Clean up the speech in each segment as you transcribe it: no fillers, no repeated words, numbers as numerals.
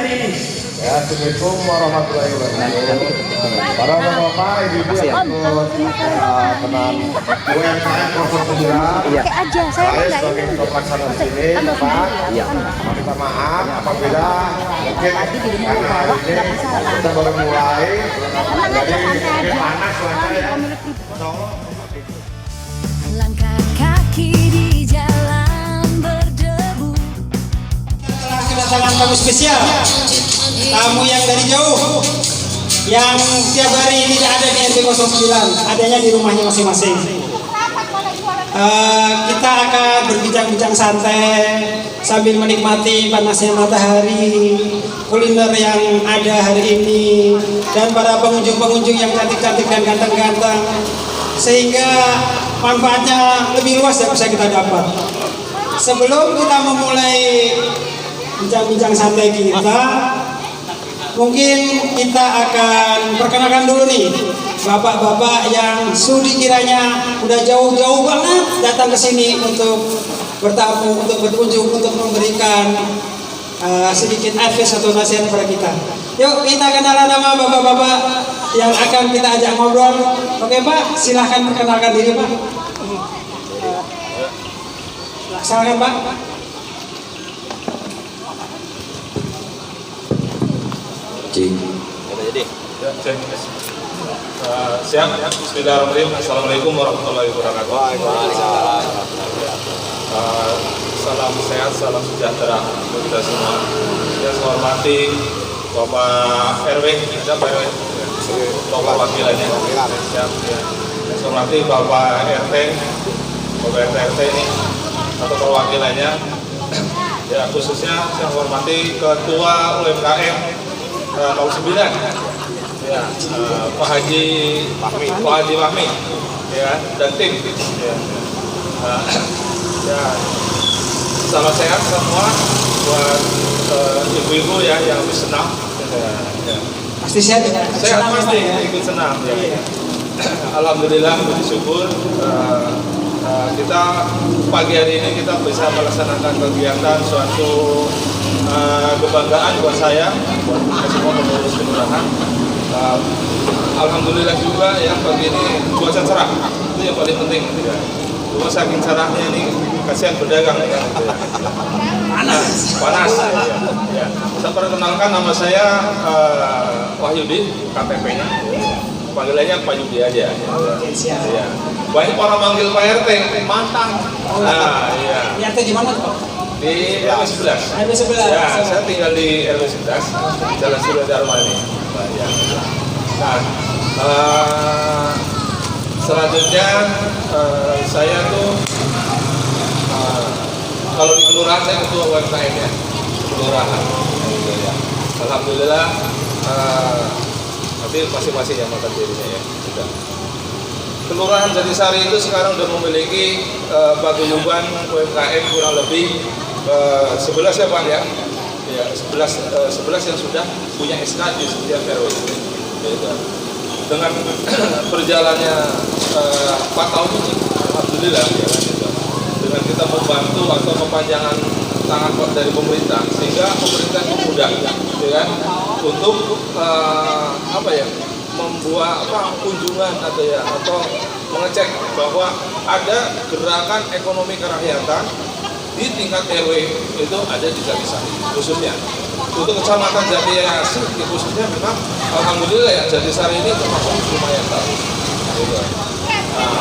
ini. Ya, Assalamualaikum warahmatullahi wabarakatuh. Para bapak, ibu-ibu yang ikut teman UMKM Proses Sembilan. Aja, saya sebagai ketua pelaksana di sini, Pak. Minta maaf apabila mungkin karena hari ini kita baru mulai, jadi mungkin panas lah ya. Langkah kaki di jalan berdebu. Kedatangan tamu spesial, tamu yang dari jauh, yang tiap hari tidak ada di RT 09, adanya di rumahnya masing-masing. Kita akan berbincang-bincang santai sambil menikmati panasnya matahari, kuliner yang ada hari ini, dan para pengunjung-pengunjung yang cantik-cantik dan ganteng-ganteng, sehingga manfaatnya lebih luas yang bisa kita dapat. Sebelum kita memulai bincang-bincang santai kita, mungkin kita akan perkenalkan dulu nih bapak-bapak yang sudi kiranya udah jauh-jauh banget datang ke sini untuk bertamu, untuk berkunjung, untuk memberikan sedikit advice atau nasihat kepada kita. Yuk kita kenalan nama bapak-bapak yang akan kita ajak ngobrol. Oke Pak, silahkan perkenalkan diri Pak. Silakan Pak. Ya, siap ya. Bismillahirrahmanirrahim. Assalamualaikum warahmatullahi wabarakatuh. Salam sehat, salam sejahtera untuk kita semua. Yang saya hormati Bapak RW, ada Pak RW, Bapak wakilannya. Siap ya. Yang saya hormati Bapak RT, Bapak RT ini atau perwakilannya. Ya, khususnya saya hormati Ketua UMKM 09 ya, Pak Haji Fahmi ya, dan tim ya. Ya, salam sehat semua buat ibu-ibu ya yang lebih senang ya. Pasti sehat ya? Sehat pasti ya. Ikut senang ya. Alhamdulillah, bersyukur kita pagi hari ini kita bisa melaksanakan kegiatan suatu kebanggaan buat saya, buat semua pengurus kelurahan. Alhamdulillah juga ya, pagi ini cuaca cerah, itu yang paling penting ya. Cuma saking cerahnya ini kasihan pedagang ya. Panas ya. Saya perkenalkan, nama saya Wahyudi, KTP-nya. Panggilannya Pak Yudi aja. Ya. Banyak orang manggil Pak RT, mantan. Nah, iya. RT di mana Pak? Di RW 11. RW 11. Ya, saya tinggal di RW 11, Jalan Surya Dharma ini. Nah, selanjutnya saya tuh kalau di kelurahan saya ketua UMKM ya, kelurahan. Ya. Alhamdulillah, tapi masing-masing yang makan dirinya ya. Sudah. Kelurahan Jatisari itu sekarang sudah memiliki paguyuban UMKM kurang lebih 11 ya Pak ya. Ya, 11 yang sudah punya SK di setiap RW. Ya, dengan berjalannya 4 tahun ini, alhamdulillah ya, dengan kita membantu atau kepanjangan tangan dari pemerintah, sehingga pemerintah mudah ya kan, untuk membuat kunjungan atau mengecek bahwa ada gerakan ekonomi kerakyatan di tingkat RW itu ada di Jatisari khususnya. Untuk kecamatan Jatiasi khususnya memang alhamdulillah ya, Jatisari ini termasuk lumayan bagus. Nah,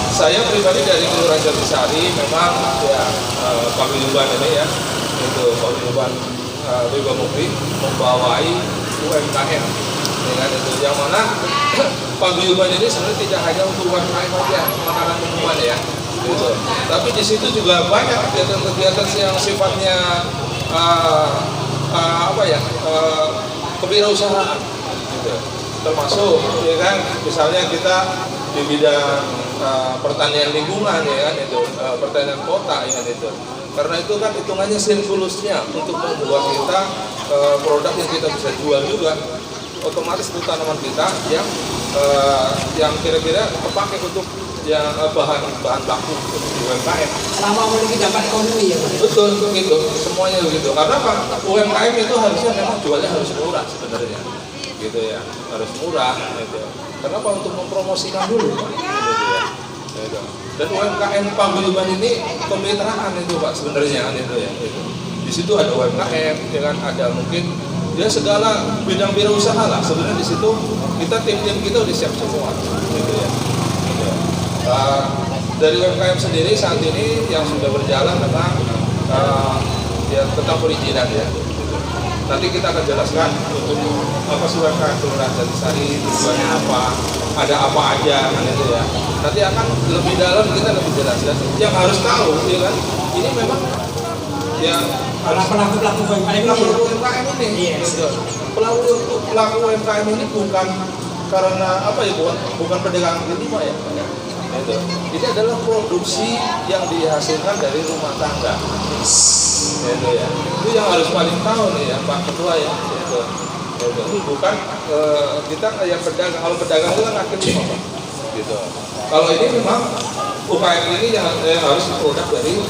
saya pribadi dari Kelurahan Jatisari memang ya paguyuban ini ya, itu paguyuban Riba Mukri membawai UMKM dengan itu, yang mana paguyuban ini sebenarnya tidak hanya untuk UMKM saja, makanan minuman ya. Gitu. Tapi di situ juga banyak kegiatan-kegiatan yang sifatnya kewirausahaan, gitu. Termasuk ya kan, misalnya kita di bidang pertanian lingkungan ya kan, itu pertanian kota ya kan, itu. Karena itu kan hitungannya sirkulusnya untuk membuat kita produk yang kita bisa jual juga, otomatis itu tanaman kita yang kira-kira terpakai untuk bahan baku untuk UMKM. Selama memiliki dampak ekonomi ya Pak. Betul begitu, semuanya begitu. Karena apa? UMKM itu harusnya memang jualnya harus murah sebenarnya, gitu ya, harus murah. Gitu. Kenapa? Untuk mempromosikan dulu, Pak. Gitu ya. Gitu. Dan UMKM Paguyuban ini kemitraan itu Pak sebenarnya, gitu ya. Gitu. Di situ ada UMKM, ya kan, ada mungkin ya segala bidang usaha lah. Sebenarnya di situ kita tim-tim kita udah siap semua, gitu ya. Gitu. Dari UMKM sendiri saat ini yang sudah berjalan tentang ya tentang perizinan ya. Gitu. Nanti kita akan jelaskan untuk apa sih UMKM Kelurahan Jatisari, tujuannya apa, ada apa aja kan itu ya. Nanti akan lebih dalam kita lebih jelaskan. Yang harus tahu ya kan, ini memang ya Pelaku UMKM ini, gitu. Pelaku UMKM ini bukan karena apa ya, bukan pedagang kaki lima ya. Gitu. Ini adalah produksi yang dihasilkan dari rumah tangga. Gitu ya. Itu yang harus paling tahu nih ya Pak Ketua ya. Gitu. Gitu. Bukan kita kayak pedagang. Kalau pedagang itu kan kaki lima Pak. Gitu. Kalau ini memang UKM ini yang harus produk dari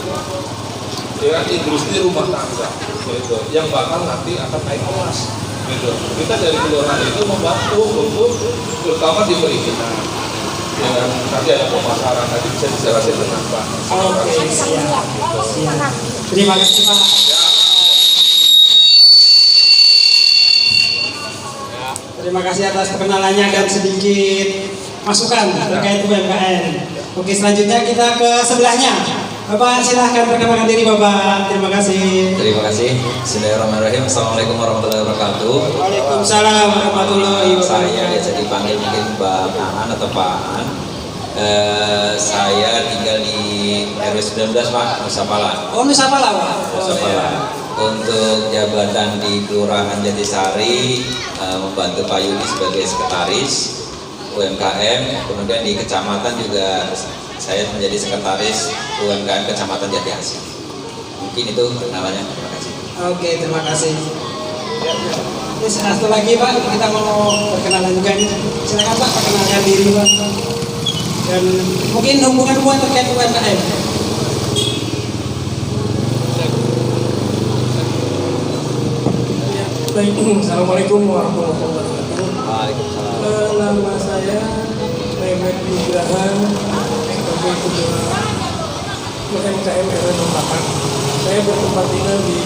ya, industri rumah tangga. Gitu. Yang bakal nanti akan naik kelas. Gitu. Kita dari kelurahan itu membantu untuk terutama di perizinan. Ya, nanti ada pemasaran, nanti bisa dijelasin dengan Pak. Oke, siap. Terima kasih Pak. Terima kasih atas perkenalannya dan sedikit masukan terkait UMKM. Oke, selanjutnya kita ke sebelahnya. Bapak silahkan perkenalkan diri Bapak. Terima kasih. Terima kasih. Bismillahirrahmanirrahim. Assalamualaikum warahmatullahi wabarakatuh. Waalaikumsalam warahmatullahi wabarakatuh. Saya biasa dipanggil mungkin Mbak Aan atau Pak Aan. Saya tinggal di RW 19 Pak, Nusa Pala. Oh, Nusa Pala Pak. Nusa Pala. Untuk jabatan di Kelurahan Jatisari, membantu Pak Yudi sebagai sekretaris UMKM. Kemudian di kecamatan juga saya menjadi sekretaris UMKM Kecamatan Jati Asih. Mungkin itu perkenalannya. Terima kasih. Oke, terima kasih. Ini satu lagi Pak, kita mau perkenalan juga ini. Silakan Pak, perkenalkan diri Pak. Dan mungkin hubungan terkait UMKM. Baik, Assalamualaikum warahmatullahi wabarakatuh. Waalaikumsalam. Nama saya Mehmet Nugraha, sebagai ketua UMKM RW 08. Saya bertempat tinggal di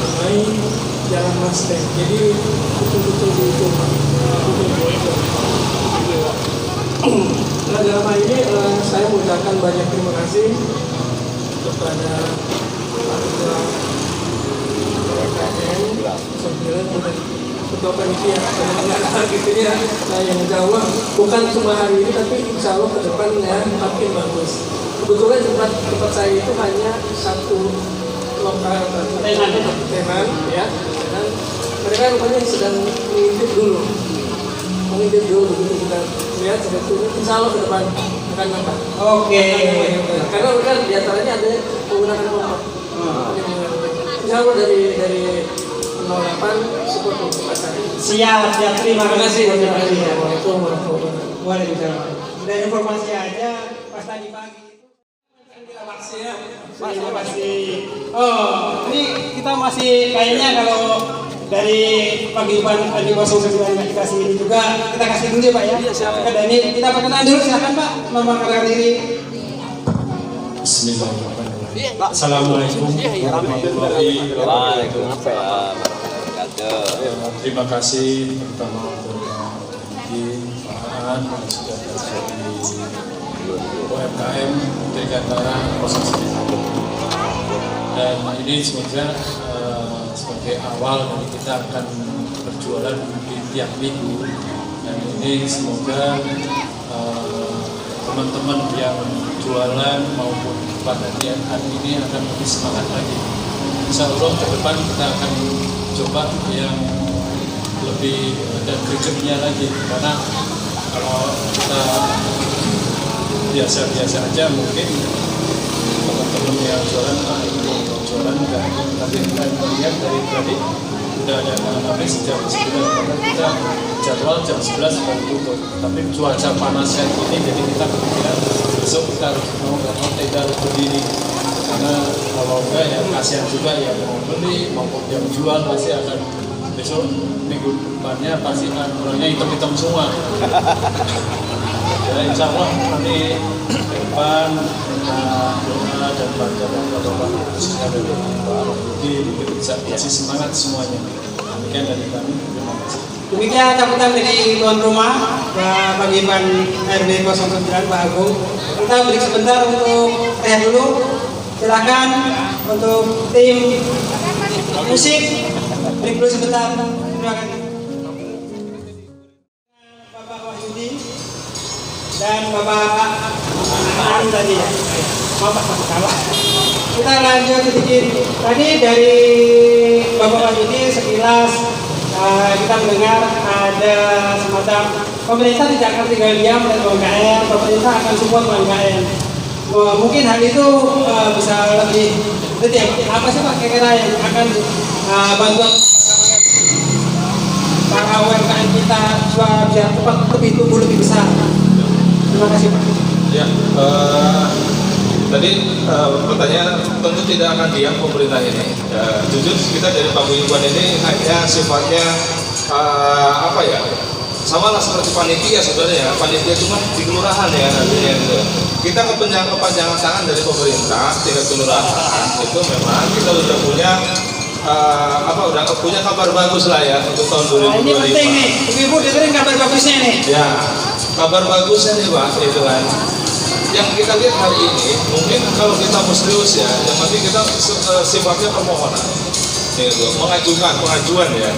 Rumai, Jalan Masteng. Jadi betul-betul di itu. Nah, dalam hal ini saya mengucapkan banyak terima kasih kepada Pak Ketua UMKM 9 dan Ketua Panitia gitu ya. Nah, yang jawab bukan cuma hari ini tapi insya Allah ke depan ya makin bagus. Kebetulan tempat saya itu hanya satu lokal tenan ya, dan mereka rupanya sedang mengintip dulu begitu kita lihat sebetulnya insya Allah ke depan akan nambah. Oke. Karena mereka diantaranya ada menggunakan pompa. Insya Allah dari 08 support untuk pasar. Siap. Terima kasih. Assalamualaikum warahmatullahi wabarakatuh. Waalaikumsalam. Dari informasi aja pas tadi pagi. Terima kasih. Oh, ini kita masih kayaknya kalau dari Paguyuban di 09 dikasih ini juga kita kasih dulu ya Pak ya. Dan ini kita perkenalan dulu, silakan Pak memperkenalkan diri. Bismillahirrahmanirrahim. Assalamualaikum warahmatullahi wabarakatuh. Terima kasih pertama kepada Pak yang sudah terjadi UMKM Dirgantara proses dan ini semoga sebagai awal dari kita akan berjualan di tiap minggu, dan ini semoga teman-teman yang jualan maupun pada hari ini akan lebih semangat lagi. Insya Allah ke depan kita akan coba yang lebih ada gregetnya lagi, karena kalau kita biasa-biasa aja mungkin teman-teman yang jualan bocoran enggak, tapi kita melihat dari tadi udah ada kami sejak 9 karena kita jadwal jam 11 baru tutup, tapi cuaca panasnya ini jadi kita kepikiran besok kita harus mau nggak mau kita harus berdiri, karena kalau enggak ya kasihan juga ya mau beli maupun yang jual pasti akan besok minggu depannya pasti akan orangnya hitam-hitam semua. Ya insya Allah nanti ke depan doa dan bantuan khususnya dari Pak Rudi bisa kasih semangat semuanya. Demikian dari kami, terima kasih. Demikian sambutan dari tuan rumah Pak Iban RW 09 Pak Agung. Kita break sebentar untuk teh dulu. Silakan untuk tim musik break dulu sebentar. Terima kasih. Bapak Wahyudi dan Bapak An tadi ya. Bapak salah. Kita lanjut sedikit. Tadi dari Bapak Wahyudi sekilas kita mendengar ada semacam pemerintah tidak akan tinggal diam dan UMKM, pemerintah akan support UMKM. Mungkin hal itu bisa lebih detail. Apa sih Pak kira-kira yang akan bantuan para UMKM kita biar lebih tumbuh lebih besar? Terima kasih Pak. Ya, tadi pertanyaan tentu tidak akan diam pemerintah ini. Jujur kita dari paguyuban ini hanya sifatnya apa ya? Sama lah seperti panitia sebenarnya, panitia cuma di kelurahan ya nantinya gitu. Kita kepanjangan tangan dari pemerintah tingkat kelurahan itu memang kita sudah punya udah punya kabar bagus lah ya untuk tahun 2025. Ini penting nih, ibu dengerin kabar bagusnya nih. Ya, kabar bagusnya nih Pak, itu kan. Yang kita lihat hari ini, mungkin kalau kita mau serius ya, yang penting kita sifatnya permohonan, gitu. Pengajuan ya.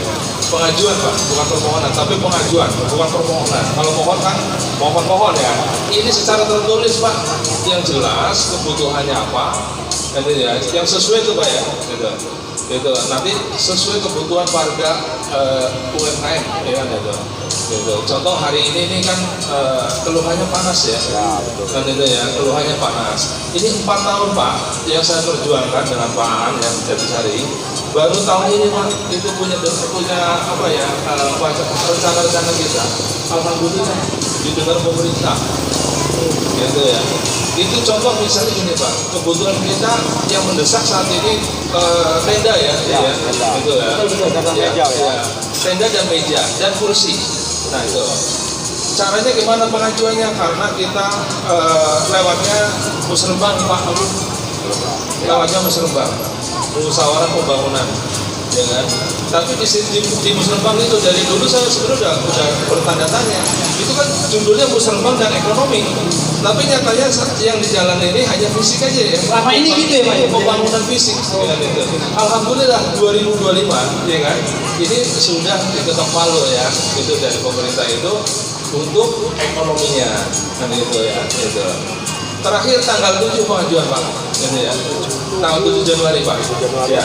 Pengajuan Pak, bukan permohonan, tapi pengajuan, bukan permohonan. Kalau mohon kan, mohon ya. Ini secara tertulis Pak, yang jelas kebutuhannya apa, gitu ya. Yang sesuai itu Pak ya, gitu. Nanti sesuai kebutuhan warga UMKM, ya kan gitu. Contoh hari ini kan keluhannya panas ya, kan itu ya, keluhannya panas. Ini 4 tahun Pak yang saya perjuangkan dengan Pak An yang Jatisari. Baru tahun ini Pak itu punya apa ya rencana-rencana kita. Alhamdulillah didengar pemerintah, gitu ya. Itu contoh misalnya gini Pak, kebutuhan kita yang mendesak saat ini tenda ya, gitu ya. Tenda dan meja dan kursi. Nah itu caranya gimana pengajuannya, karena kita lewatnya musrembang Pak, lewatnya musrembang, musyawarah pembangunan, ya kan. Tapi di musrembang itu dari dulu saya sebenarnya udah bertanya-tanya, itu kan judulnya musrembang dan ekonomi, tapi nyatanya yang di jalan ini hanya fisik aja ya. Selama ini gitu ya Pak, pembangunan fisik, ya kan itu. Alhamdulillah 2025 ya kan, ini sudah diketok palu ya, itu dari pemerintah itu untuk ekonominya, kan itu ya, itu. Terakhir tanggal 7 pengajuan Pak, gitu ya. Tanggal 7 Januari Pak. Ya.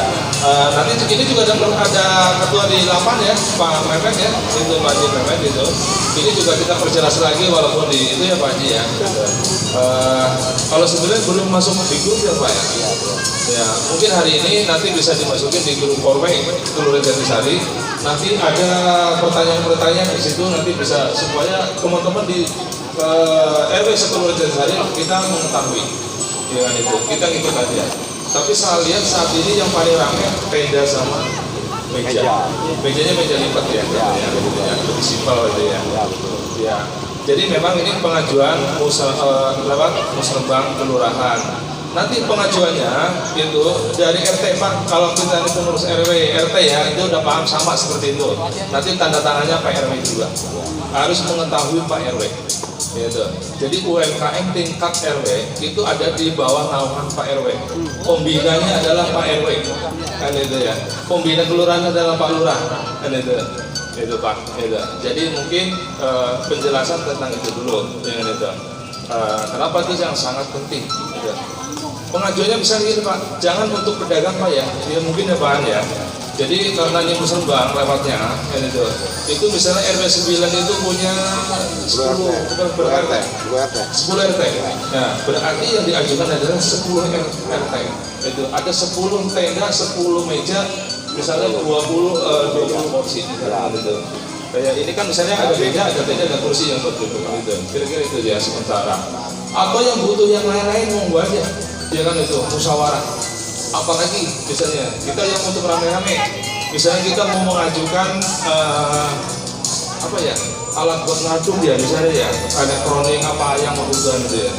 Nanti ini juga ada ketua di lapan ya, Pak Mehmet ya, itu Pak Haji Mehmet itu. Ini juga kita perjelas lagi walaupun di itu ya Pak Haji ya. Kalau sebenarnya belum masuk di grup ya Pak ya. Ya, mungkin hari ini nanti bisa dimasukin di grup Korway Kelurahan Jatisari. Nanti ada pertanyaan-pertanyaan di situ, nanti bisa supaya teman-teman di RW Kelurahan Jatisari kita mengetahui, ya itu kita ngikut aja. Tapi saya lihat saat ini yang paling ramai tenda sama meja. Mejanya meja lipat ya, lebih simpel gitu ya. Ya. Jadi memang ini pengajuan lewat musrembang kelurahan. Nanti pengajuannya itu dari RT Pak, kalau kita ini pengurus RW, RT ya itu udah paham sama seperti itu. Nanti tanda tangannya Pak RW juga, harus mengetahui Pak RW. Gitu. Jadi UMKM tingkat RW itu ada di bawah naungan Pak RW. Pembinanya adalah Pak RW, kan itu ya. Pembina kelurahan adalah Pak Lurah, kan itu Pak. Gitu. Jadi mungkin penjelasan tentang itu dulu, dengan itu. Kenapa itu yang sangat penting? Gitu. Pengajuannya bisa gini Pak, jangan untuk pedagang Pak ya, mungkin ya Pak ya. Jadi karena ini Musrembang lewatnya, kan itu misalnya RW 9 itu punya 10 RT. 10 RT. Nah, berarti yang diajukan adalah 10 RT. Itu ada 10 tenda, 10 meja, misalnya 20 kursi gitu. Kayak ini kan misalnya ada meja, ada kursi yang berduduk gitu. Kira-kira itu ya sementara. Atau yang butuh yang lain-lain monggo aja. Ya kan itu musyawarah. Apalagi misalnya kita yang untuk rame-rame, misalnya kita mau mengajukan apa ya, alat buat ngaduk ya misalnya ya, elektronik apa yang kebutuhan itu ya,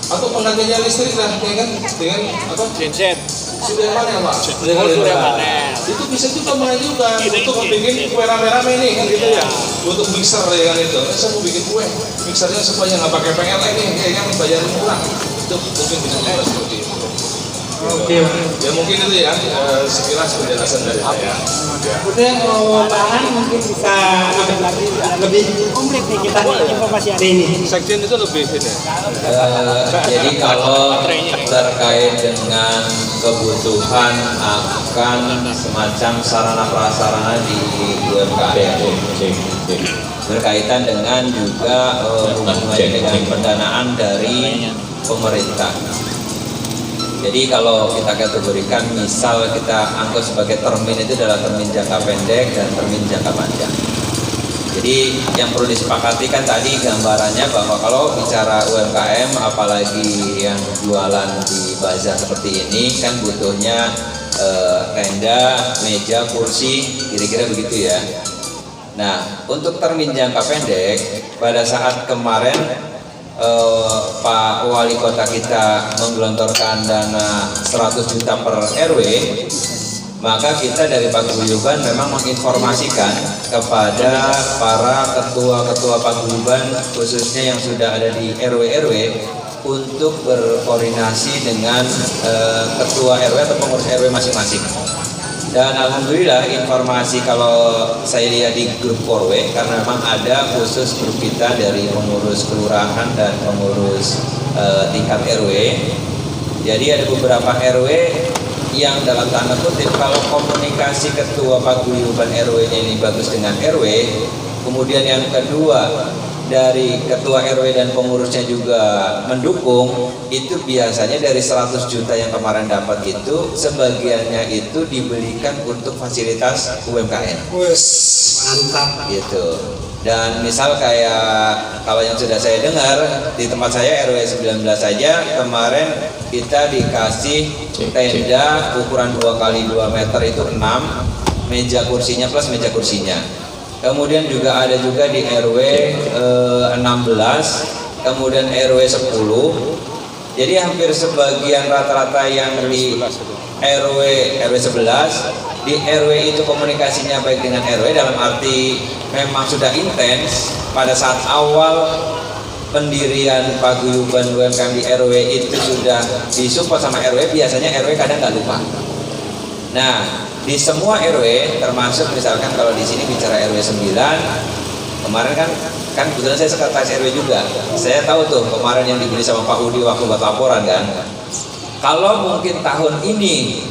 atau penggantinya listrik lah ya kan, dengan apa genset sudah panel pak, itu bisa juga mengajukan untuk bikin kue rame-rame nih kan gitu ya, untuk mixer ya kan itu, saya mau bikin kue mixernya supaya nggak pakai PLN nih, kayak kan bayar murah, itu mungkin bisa juga seperti itu. Oke. Ya mungkin itu ya sekilas penjelasan dari saya. Kemudian Pak mungkin bisa lebih komplit nih kita informasi hari ini. Sekjen itu lebih ini. Jadi kalau terkait dengan kebutuhan akan semacam sarana prasarana di UMKM berkaitan dengan juga hubungannya dengan pendanaan dari pemerintah. Jadi kalau kita kategorikan, misal kita anggap sebagai termin itu adalah termin jangka pendek dan termin jangka panjang. Jadi yang perlu disepakati kan tadi gambarannya bahwa kalau bicara UMKM, apalagi yang jualan di bazar seperti ini kan butuhnya tenda, meja, kursi, kira-kira begitu ya. Nah, untuk termin jangka pendek, pada saat kemarin Pak Wali Kota kita menggelontorkan dana 100 juta per RW, maka kita dari paguyuban memang menginformasikan kepada para ketua-ketua paguyuban khususnya yang sudah ada di RW-RW untuk berkoordinasi dengan ketua RW atau pengurus RW masing-masing. Dan alhamdulillah informasi kalau saya lihat di grup Korwe, karena memang ada khusus grup kita dari pengurus kelurahan dan pengurus tingkat RW. Jadi ada beberapa RW yang dalam tanda kutip kalau komunikasi ketua paguyuban RW ini bagus dengan RW, kemudian yang kedua dari ketua RW dan pengurusnya juga mendukung, itu biasanya dari 100 juta yang kemarin dapat itu sebagiannya itu dibelikan untuk fasilitas UMKM. Wes, mantap Gitu. Dan misal kayak kalau yang sudah saya dengar di tempat saya RW 19 saja kemarin kita dikasih tenda ukuran 2x2 meter itu 6, meja kursinya plus meja kursinya. Kemudian juga ada juga di RW 16, kemudian RW 10. Jadi hampir sebagian rata-rata yang di RW 11, di RW itu komunikasinya baik dengan RW dalam arti memang sudah intens. Pada saat awal pendirian paguyuban UMKM di RW itu sudah disupport sama RW, biasanya RW kadang nggak lupa. Nah, di semua RW termasuk misalkan kalau di sini bicara RW 9, kemarin kan kebetulan saya sekretaris RW juga. Saya tahu tuh kemarin yang dibeli sama Pak Udi waktu buat laporan kan. Kalau mungkin tahun ini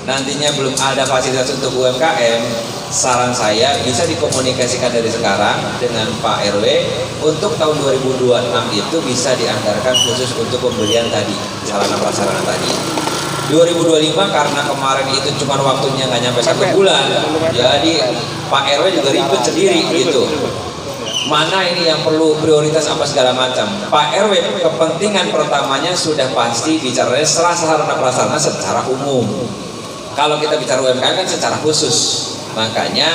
nantinya belum ada fasilitas untuk UMKM, saran saya bisa dikomunikasikan dari sekarang dengan Pak RW untuk tahun 2026 itu bisa dianggarkan khusus untuk pembelian tadi, sarana prasarana tadi. 2025 karena kemarin itu cuma waktunya nggak nyampe 1 bulan, jadi Pak RW juga ribet sendiri gitu. Mana ini yang perlu prioritas apa segala macam. Pak RW kepentingan pertamanya sudah pasti bicara sarana prasarana secara umum. Kalau kita bicara UMKM kan secara khusus. Makanya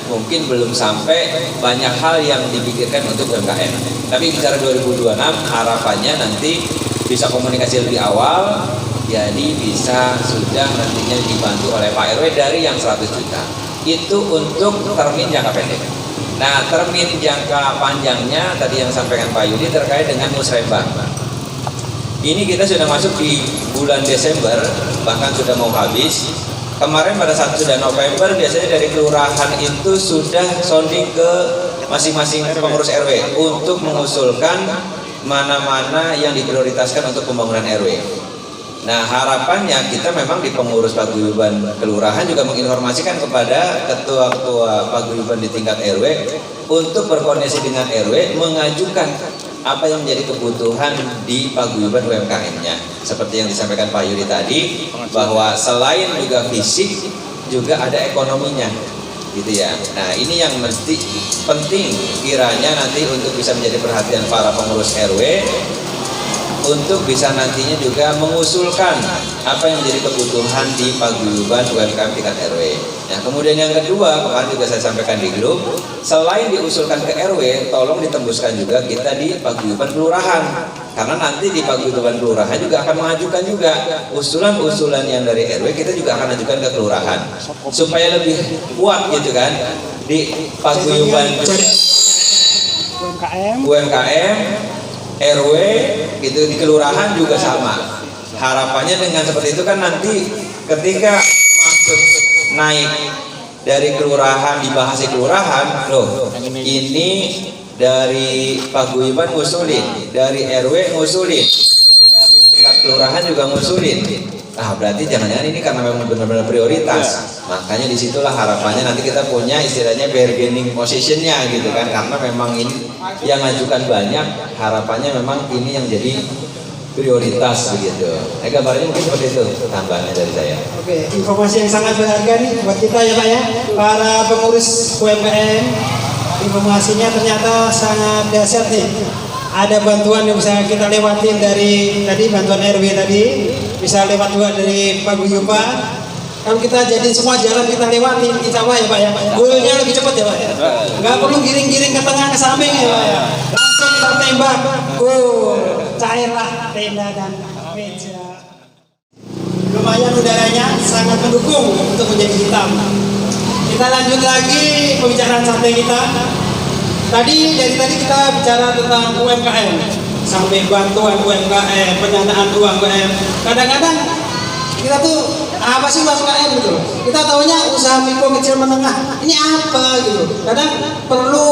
mungkin belum sampai banyak hal yang dipikirkan untuk UMKM. Tapi bicara 2026 harapannya nanti bisa komunikasi lebih awal. Jadi bisa sudah nantinya dibantu oleh Pak RW dari yang 100 juta. Itu untuk termin jangka pendek. Nah, termin jangka panjangnya tadi yang sampaikan Pak Yudi terkait dengan musrembang. Ini kita sudah masuk di bulan Desember, bahkan sudah mau habis. Kemarin pada saat sudah November, biasanya dari kelurahan itu sudah sounding ke masing-masing pengurus RW untuk mengusulkan mana-mana yang diprioritaskan untuk pembangunan RW. Nah, harapannya kita memang di pengurus paguyuban kelurahan juga menginformasikan kepada ketua-ketua paguyuban di tingkat RW untuk berkoordinasi dengan RW mengajukan apa yang menjadi kebutuhan di paguyuban UMKM-nya. Seperti yang disampaikan Pak Yudi tadi, bahwa selain juga fisik juga ada ekonominya, gitu ya. Nah, ini yang mesti penting kiranya nanti untuk bisa menjadi perhatian para pengurus RW untuk bisa nantinya juga mengusulkan apa yang menjadi kebutuhan di paguyuban UMKM tingkat RW. Nah, kemudian yang kedua, kemarin juga saya sampaikan di grup, selain diusulkan ke RW, tolong ditembuskan juga kita di paguyuban kelurahan. Karena nanti di paguyuban kelurahan juga akan mengajukan juga usulan-usulan yang dari RW, kita juga akan ajukan ke kelurahan. Supaya lebih kuat gitu kan, di paguyuban UMKM, RW gitu, di kelurahan juga sama. Harapannya dengan seperti itu kan nanti ketika masuk naik dari kelurahan, dibahas di kelurahan, loh ini dari paguyuban ngusulin, dari RW ngusulin, dari tingkat kelurahan juga ngusulin. Nah, berarti jangan-jangan ini karena memang benar-benar prioritas. Makanya disitulah harapannya nanti kita punya istilahnya bargaining positionnya gitu kan, karena memang ini yang ngajukan banyak, harapannya memang ini yang jadi prioritas begitu. Nah, gambarnya mungkin seperti itu tambahannya dari saya. Oke, informasi yang sangat berharga nih buat kita ya Pak ya, para pengurus UMKM. Informasinya ternyata sangat dahsyat nih. Ada bantuan yang bisa kita lewatin dari tadi bantuan RW tadi, bisa lewat juga dari paguyuban. Kalau kita jadi semua jalan kita lewatin, insya Allah ya Pak ya. Goalnya lebih cepat ya Pak ya. Nggak perlu giring-giring ke tengah ke samping ya Pak ya. Langsung kita tembak, cairlah tenda dan meja. Lumayan udaranya sangat mendukung untuk menjadi hitam. Kita lanjut lagi pembicaraan santai kita. Dari tadi kita bicara tentang UMKM, sampai bantuan UMKM, pendanaan UMKM. Kadang-kadang kita tuh apa sih UMKM gitu? Kita taunya usaha mikro kecil menengah. Ini apa gitu? Kadang perlu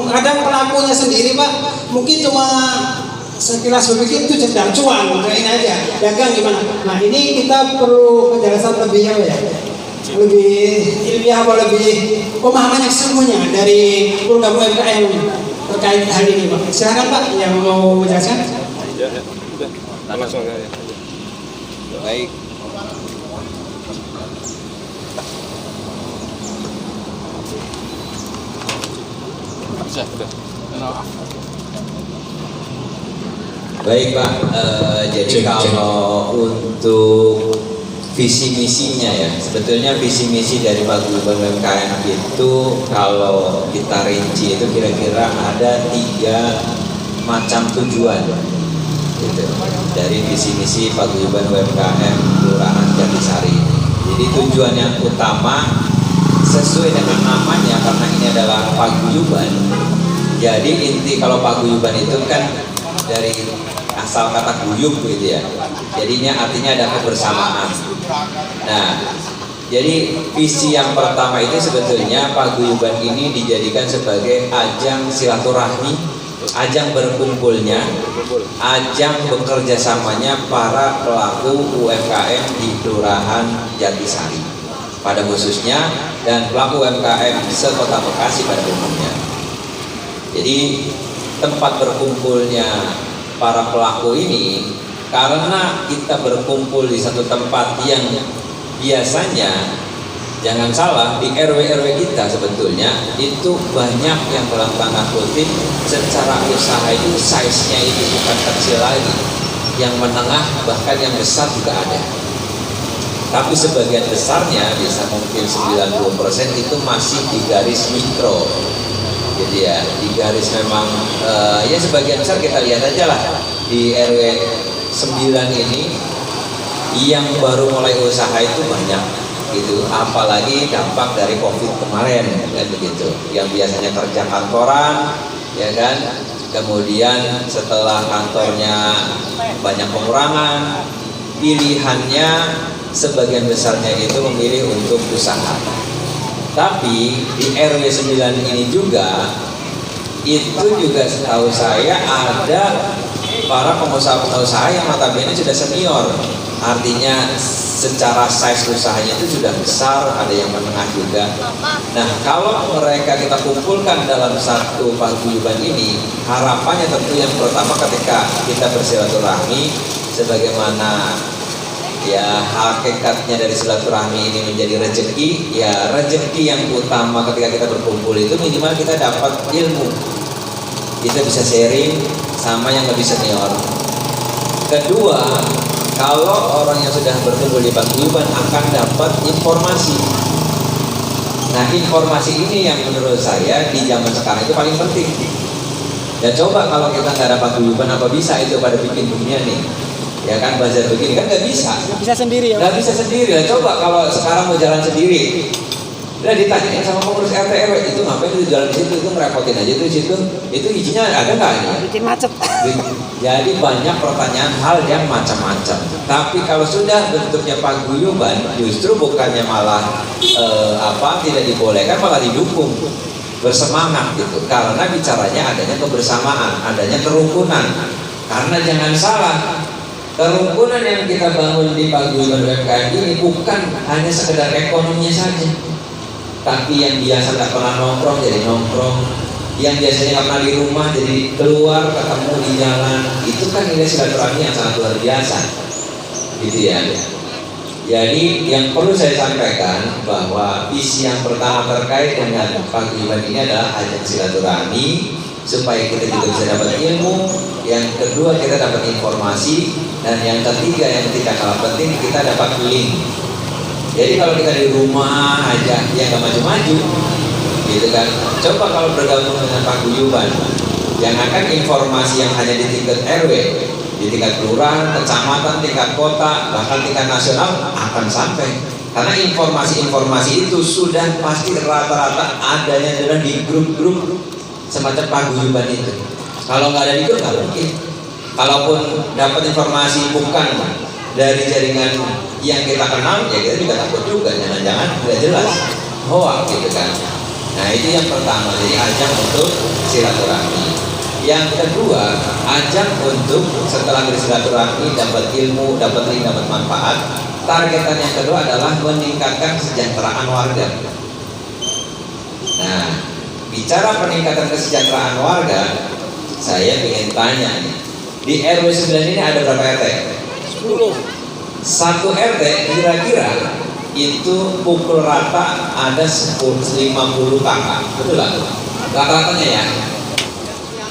kadang pelakunya sendiri Pak. Mungkin cuma sekilas berpikir itu sedang cuan, ini aja. Dagang gimana? Nah, ini kita perlu penjelasan lebih ya. Lebih ilmiah apa lebih pemahaman yang sesungguhnya dari program UMKM terkait hal ini Pak. Silakan Pak yang mau menjelaskan. Langsung aja. Baik. Baik Pak, jadi kalau untuk visi misinya ya, sebetulnya visi misi dari paguyuban UMKM itu kalau kita rinci itu kira-kira ada 3 macam tujuan gitu, dari visi misi paguyuban UMKM Kelurahan Jatisari. Jadi tujuan yang utama sesuai dengan namanya, karena ini adalah paguyuban. Jadi inti kalau paguyuban itu kan dari asal kata guyub gitu ya, jadinya artinya ada kebersamaan. Nah, jadi visi yang pertama itu sebetulnya paguyuban ini dijadikan sebagai ajang silaturahmi, ajang berkumpulnya, ajang bekerja samanya para pelaku UMKM di Kelurahan Jatisari pada khususnya, dan pelaku UMKM sekota Bekasi pada umumnya. Jadi tempat berkumpulnya para pelaku ini karena kita berkumpul di satu tempat yang biasanya, jangan salah, di RW-RW kita sebetulnya itu banyak yang dalam tanda kutip secara usaha itu size-nya itu bukan kecil lagi, yang menengah bahkan yang besar juga ada. Tapi sebagian besarnya bisa mungkin 90% itu masih di garis mikro. Jadi ya di garis memang ya sebagian besar kita lihat aja lah di RW 9 ini yang baru mulai usaha itu banyak gitu, apalagi dampak dari COVID kemarin kan begitu, yang biasanya kerja kantoran ya kan, kemudian setelah kantornya banyak pengurangan, pilihannya sebagian besarnya itu memilih untuk usaha. Tapi di RW 9 ini juga itu juga setahu saya ada para pengusaha-pengusaha yang notabene sudah senior, artinya secara size usahanya itu sudah besar, ada yang menengah juga. Nah, kalau mereka kita kumpulkan dalam satu paguyuban ini, harapannya tentu yang pertama ketika kita bersilaturahmi, sebagaimana ya hakikatnya dari silaturahmi ini menjadi rezeki, ya rezeki yang utama ketika kita berkumpul itu minimal kita dapat ilmu, kita bisa sharing sama yang lebih senior. Kedua, kalau orang yang sudah berkumpul di paguyuban akan dapat informasi. Nah, informasi ini yang menurut saya di zaman sekarang itu paling penting. Dan coba kalau kita nggak ada paguyuban, apa bisa itu pada bikin dunia nih? Ya kan, bazar begini kan nggak bisa. Nggak bisa sendiri ya. Nggak bisa sendiri. Nah, coba kalau sekarang mau jalan sendiri, udah ditanyain sama pengurus RT RW, itu ngapain itu jalan di situ, itu ngerepotin aja itu di situ, itu izinnya ada nggak ini? Bikin macet. Jadi banyak pertanyaan hal yang macam-macam. Tapi kalau sudah bentuknya paguyuban, justru bukannya malah tidak dibolehkan, malah didukung, bersemangat gitu. Karena bicaranya adanya kebersamaan, adanya kerukunan. Karena jangan salah, kerukunan yang kita bangun di paguyuban UMKM ini bukan hanya sekedar ekonominya saja, tapi yang biasa nggak pernah nongkrong jadi nongkrong, yang biasanya nggak pernah di rumah jadi keluar ketemu di jalan, itu kan nilai silaturahmi yang sangat luar biasa, gitu ya. Jadi yang perlu saya sampaikan bahwa visi yang pertama terkait dengan paguyuban ini adalah ajang silaturahmi supaya kita juga bisa dapat ilmu, yang kedua kita dapat informasi, dan yang ketiga yang tidak kalah penting kita dapat link. Jadi kalau kita di rumah aja ya nggak maju-maju, gitu kan. Coba kalau bergabung dengan paguyuban, yang akan informasi yang hanya di tingkat RW, di tingkat kelurahan, kecamatan, tingkat kota, bahkan tingkat nasional akan sampai. Karena informasi-informasi itu sudah pasti rata-rata adanya adalah di grup-grup semacam paguyuban itu. Kalau nggak ada di grup nggak mungkin. Kalaupun dapat informasi bukan dari jaringan yang kita kenal, ya kita juga takut juga, jangan-jangan nggak jelas hoax gitu kan. Nah itu yang pertama, jadi ajang untuk silaturahmi. Yang kedua, ajang untuk setelah bersilaturahmi dapat ilmu, dapat link, dapat manfaat. Targetan yang kedua adalah meningkatkan kesejahteraan warga. Nah, bicara peningkatan kesejahteraan warga, saya ingin tanya nih, di RW 9 ini ada berapa RT? 10. Satu RT kira-kira itu pukul rata ada 50 kakak, betul lah? Rata-ratanya ya.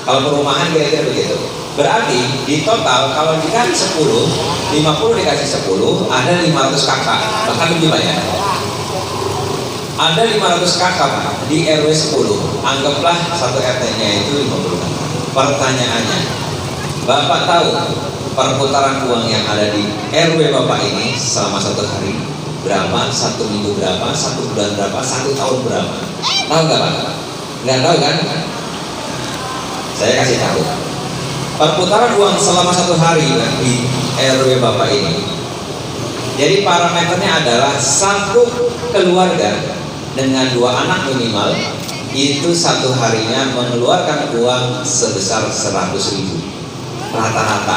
Kalau perumahan kira-kira begitu. Berarti di total kalau dikali 10, 50 dikasih 10 ada 500 kakak, bahkan lebih banyak. Ada 500 kakak di RW 10. Anggaplah satu RT-nya itu 50 kakak. Pertanyaannya, Bapak tahu perputaran uang yang ada di RW Bapak ini selama satu hari berapa, satu minggu berapa, satu bulan berapa, satu tahun berapa? Tahu nggak Pak? Nggak tahu kan? Saya kasih tahu. Perputaran uang selama satu hari di RW Bapak ini. Jadi parameternya adalah satu keluarga dengan 2 anak minimal itu satu harinya mengeluarkan uang sebesar 100.000 rata-rata.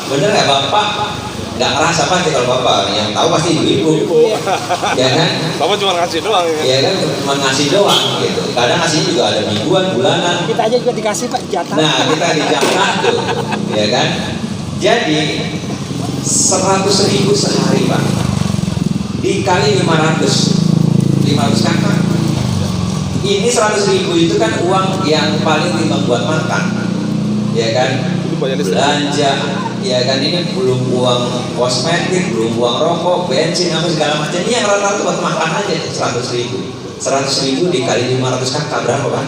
Bener nggak Bapak? Nggak merasa pasti kalau Bapak, yang tahu pasti ibu-ibu, ya kan? Bapak cuma ngasih doang ya? Ya kan, cuma ngasih doang gitu. Kadang ngasihnya juga ada mingguan, bulanan. Kita aja juga dikasih Pak jatah. Nah, kita dijatah tuh, ya kan? Jadi 100.000 sehari Pak, dikali 500 kakak. Ini 100.000 itu kan uang yang paling timbang buat makan, ya kan? Belanja, ya kan, ini belum uang kosmetik, belum uang rokok, bensin, apa segala macam. Ini yang rata-rata buat makan aja 100.000. 100.000 dikali 500 kakak berapa Pak?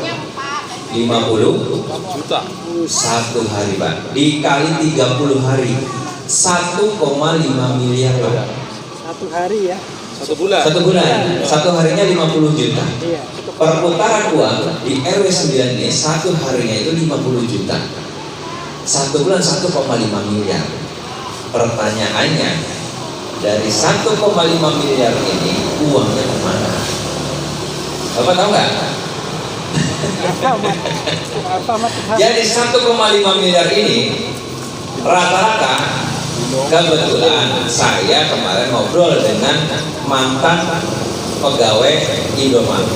50 juta satu hari Pak. Dikali 30 hari 1,5 miliar Pak. Satu hari ya. satu bulan. Satu harinya 50 juta. Iya. Perputaran uang di RW 9 ini satu harinya itu 50 juta. Satu bulan 1,5 miliar. Pertanyaannya, dari 1,5 miliar ini uangnya kemana? Bapak tahu nggak? Apa, Mat? Jadi 1,5 miliar ini Rata-rata kebetulan saya kemarin ngobrol dengan mantan pegawai Indomaret.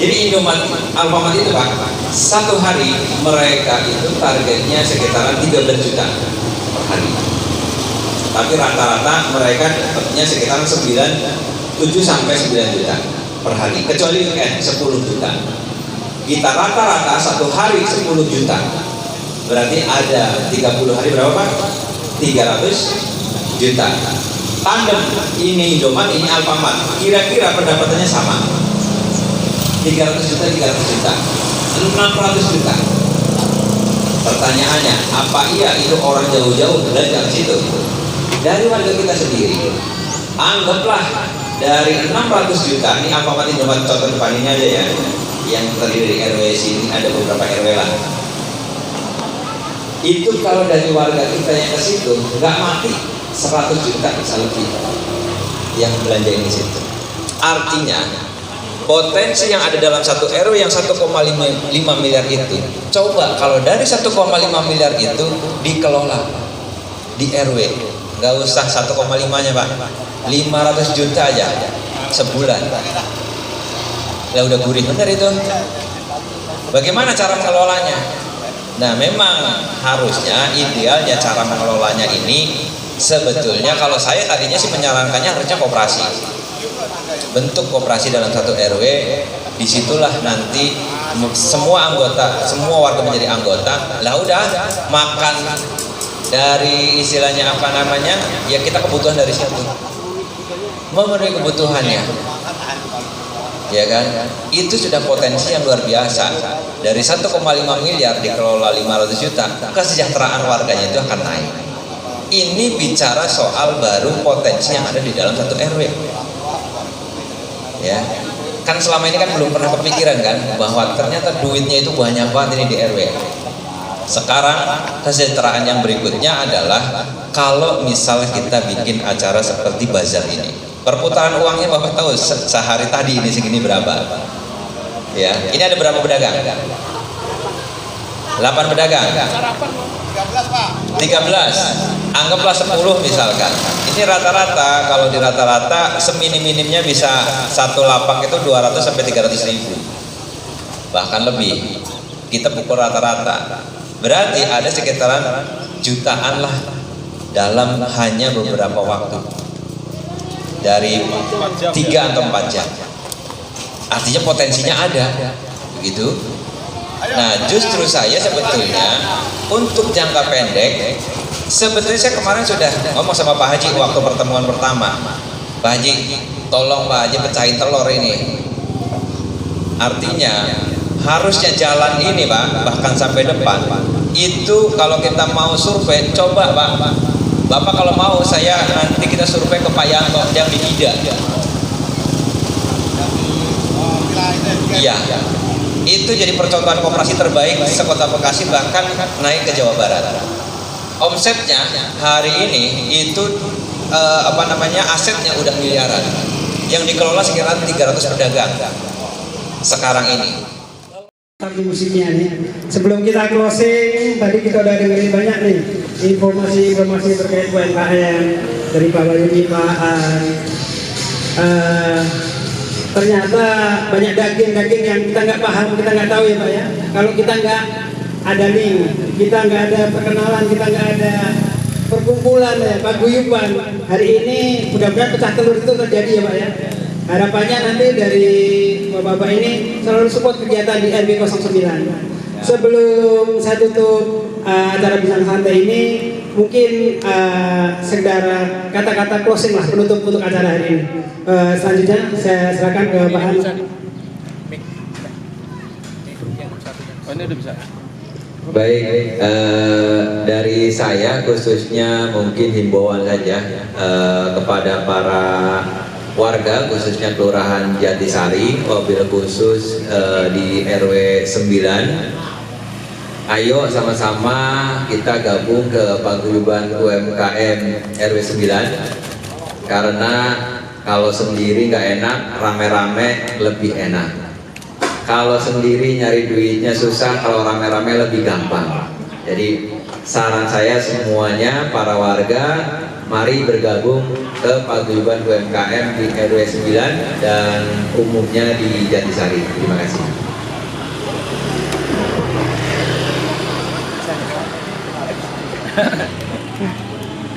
Jadi Indomaret Alfamart itu Pak, satu hari mereka itu targetnya sekitaran 13 juta per hari. Tapi rata-rata mereka dapatnya sekitaran 7 sampai 9 juta per hari. Kecuali weekend 10 juta. Kita rata-rata satu hari 10 juta. Berarti ada 30 hari berapa Pak? 300 juta. Tandem ini Indomaret, ini Alfamart. Kira-kira pendapatannya sama. 300 juta, 600 juta. Pertanyaannya, apa iya itu orang jauh-jauh belajar ke situ? Dari warga kita sendiri. Anggaplah dari 600 juta, ini Alfamart Indomaret contoh depan ini aja ya, yang terdiri dari RW sini, ada beberapa RW lah. Itu kalau dari warga kita yang ke situ nggak mati 100 juta bisa lebih yang belanja di situ. Artinya potensi yang ada dalam satu RW yang 1,5 miliar itu, coba kalau dari 1,5 miliar itu dikelola di RW, nggak usah 1,5-nya Pak, 500 juta aja sebulan, ya udah gurih bener itu. Bagaimana cara mengelolanya? Nah memang harusnya idealnya cara mengelolanya ini sebetulnya kalau saya tadinya sih menyarankannya harusnya koperasi, bentuk koperasi dalam satu RW. Disitulah nanti semua anggota, semua warga menjadi anggota. Lah udah makan dari istilahnya apa namanya, ya kita kebutuhan dari situ, memenuhi kebutuhannya, ya kan? Itu sudah potensi yang luar biasa. Dari 1,5 miliar dikelola 500 juta, kesejahteraan warganya itu akan naik. Ini bicara soal baru potensi yang ada di dalam satu RW. Ya, kan selama ini kan belum pernah kepikiran kan bahwa ternyata duitnya itu banyak banget ini di RW. Sekarang kesejahteraan yang berikutnya adalah kalau misalnya kita bikin acara seperti bazar ini, perputaran uangnya Bapak tahu sehari tadi ini segini berapa? Ya, ini ada berapa pedagang? 8 pedagang. 13 anggaplah 10 misalkan. Ini rata-rata, kalau di rata-rata seminim-minimnya bisa satu lapak itu 200 sampai 300 ribu, bahkan lebih. Kita pukul rata-rata, berarti ada sekitaran jutaan lah dalam hanya beberapa waktu, dari 3 atau 4 jam. Artinya potensinya ada, begitu. Nah justru saya sebetulnya untuk jangka pendek, sebetulnya saya kemarin sudah ngomong sama Pak Haji waktu pertemuan pertama, Pak Haji tolong Pak Haji pecahin telur ini. Artinya harusnya jalan ini Pak, bahkan sampai depan itu kalau kita mau survei, coba Pak, Bapak kalau mau saya nanti kita survei ke Pak Yanto yang di Ida. Iya, itu jadi percontohan koperasi terbaik sekota Bekasi, bahkan naik ke Jawa Barat. Omsetnya hari ini itu asetnya udah miliaran, yang dikelola sekitar 300 pedagang sekarang ini. Musiknya nih. Sebelum kita closing, tadi kita udah dengerin banyak nih informasi terkait UMKM dari Pak Bayuni, Pak ternyata banyak daging-daging yang kita nggak paham, kita nggak tahu ya Pak ya. Kalau kita nggak ada link, kita nggak ada perkenalan, kita nggak ada perkumpulan ya, paguyuban. Hari ini mudah-mudahan pecah telur itu terjadi ya Pak ya. Harapannya nanti dari Bapak-Bapak ini selalu support kegiatan di RW 09. Sebelum saya tutup acara Bincang Santai ini, mungkin sekedar kata-kata closing lah, penutup untuk acara hari ini. Selanjutnya saya serahkan ke Pak Hans. Ini udah bisa. Baik, dari saya khususnya mungkin himbauan saja kepada para warga khususnya Kelurahan Jatisari, wabil khusus di RW 9. Ayo sama-sama kita gabung ke paguyuban UMKM RW 9, karena kalau sendiri nggak enak, rame-rame lebih enak. Kalau sendiri nyari duitnya susah, kalau rame-rame lebih gampang. Jadi saran saya semuanya para warga, mari bergabung ke paguyuban UMKM di RW 9 dan umumnya di Jatisari. Terima kasih.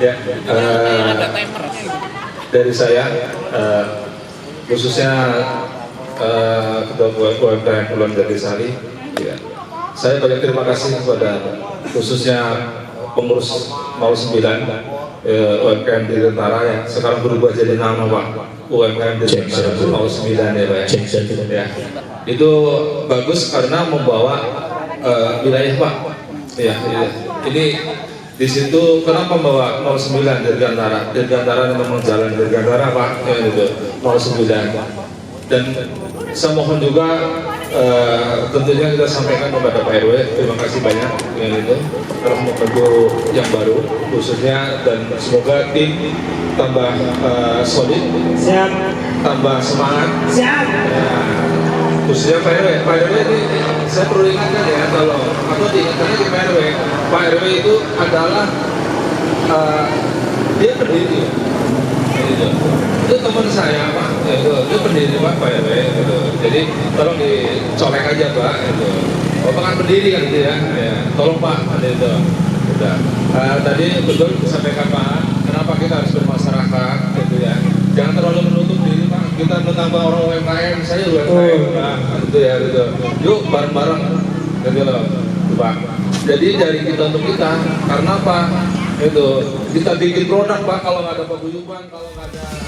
Ya, dari saya khususnya Ketua UMKM Pulau Jatisari, ya, saya banyak terima kasih kepada khususnya pengurus 09 UMKM di Tentara yang sekarang berubah jadi nama Pak, UMKM di Tentara 09 ya Pak ya. Itu bagus karena membawa wilayah Pak ya, ini di situ kenapa membawa 09 Dirgantara memang jalan Dirgantara Pak ya, gitu, 09. Dan saya mohon juga tentunya kita sampaikan kepada Pak RW, terima kasih banyak yang itu telah membantu yang baru khususnya, dan semoga tim tambah solid, Siap. tambah semangat. Siap. Ya, khususnya Pak RW ini saya perlu ingatkan ya, kalau atau diingatkan di Pak RW itu adalah dia pendiri. Itu teman saya Pak, itu pendiri Pak RW gitu. Jadi tolong dicolek aja Pak itu. Bapak kan pendiri kan gitu ya. Tolong Pak itu. Udah. Tadi betul disampaikan Pak, kenapa kita harus bermasyarakat gitu ya. Jangan terlalu menutup diri Pak. Kita menambah orang UMKM, saya UMKM Pak, gitu ya gitu. Yuk bareng-bareng gitu loh Pak. Jadi dari kita untuk kita, karena apa? Itu kita bikin produk Pak, kalau nggak ada paguyuban, kalau nggak ada